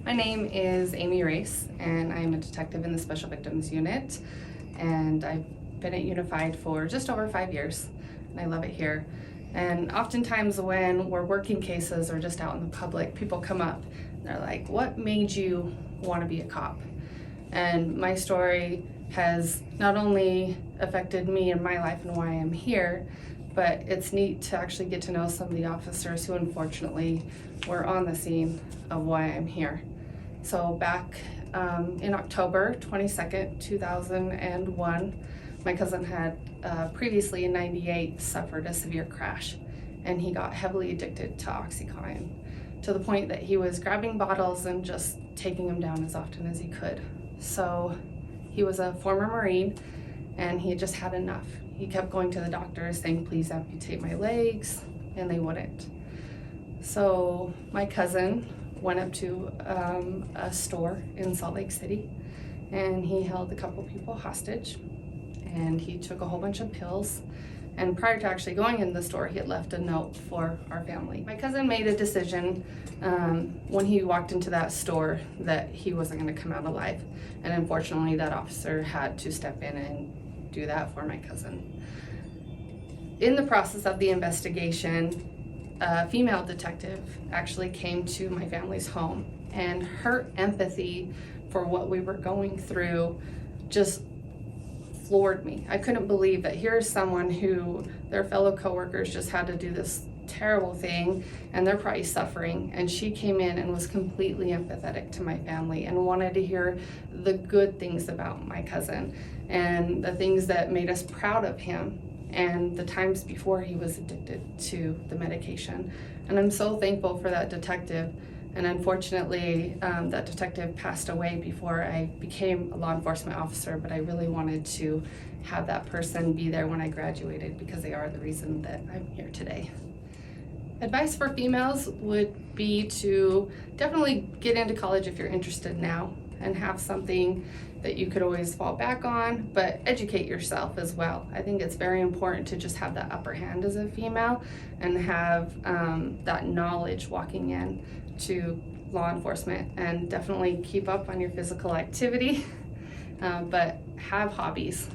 My name is Amy Race, and I'm a detective in the Special Victims Unit, and I've been at Unified for just over 5 years, and I love it here. And oftentimes when we're working cases or just out in the public, people come up and they're like, what made you want to be a cop? And my story has not only affected me and my life and why I'm here, but it's neat to actually get to know some of the officers who unfortunately were on the scene of why I'm here. So back in October 22nd, 2001, my cousin had previously in '98 suffered a severe crash, and he got heavily addicted to OxyContin to the point that he was grabbing bottles and just taking them down as often as he could. So he was a former Marine, and he had just had enough. He kept going to the doctors saying, please amputate my legs, and they wouldn't. So my cousin went up to a store in Salt Lake City, and he held a couple people hostage, and he took a whole bunch of pills. And prior to actually going in the store, he had left a note for our family. My cousin made a decision when he walked into that store that he wasn't going to come out alive. And unfortunately, that officer had to step in and do that for my cousin. In the process of the investigation, a female detective actually came to my family's home, and her empathy for what we were going through just floored me. I couldn't believe that here's someone who their fellow coworkers just had to do this terrible thing and they're probably suffering, and she came in and was completely empathetic to my family and wanted to hear the good things about my cousin and the things that made us proud of him and the times before he was addicted to the medication. And I'm so thankful for that detective. And unfortunately, that detective passed away before I became a law enforcement officer, but I really wanted to have that person be there when I graduated because they are the reason that I'm here today. Advice for females would be to definitely get into college if you're interested now and have something that you could always fall back on, but educate yourself as well. I think it's very important to just have that upper hand as a female and have that knowledge walking in to law enforcement, and definitely keep up on your physical activity, but have hobbies.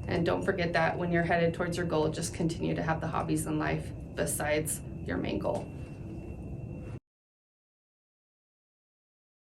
And don't forget that when you're headed towards your goal, just continue to have the hobbies in life besides your main goal.